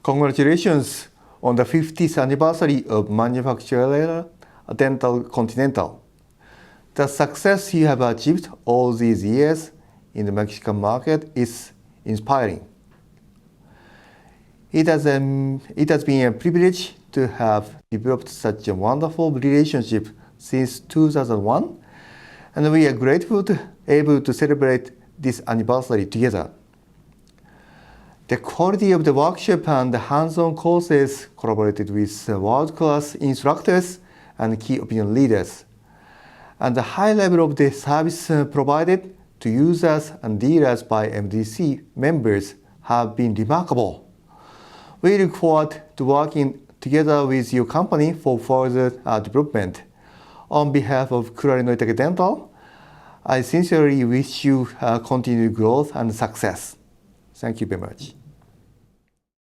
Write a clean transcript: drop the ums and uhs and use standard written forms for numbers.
Congratulations on the 50th anniversary of manufacturer Dental Continental. The success you have achieved all these years in the Mexican market is inspiring. It has been a privilege to have developed such a wonderful relationship since 2001, and we are grateful to be able to celebrate this anniversary together. The quality of the workshop and the hands-on courses collaborated with world-class instructors and key opinion leaders, and the high level of the service provided to users and dealers by MDC members have been remarkable. We look forward to working together with your company for further development. On behalf of Kuraray Noritake Dental, I sincerely wish you continued growth and success. Thank you very much.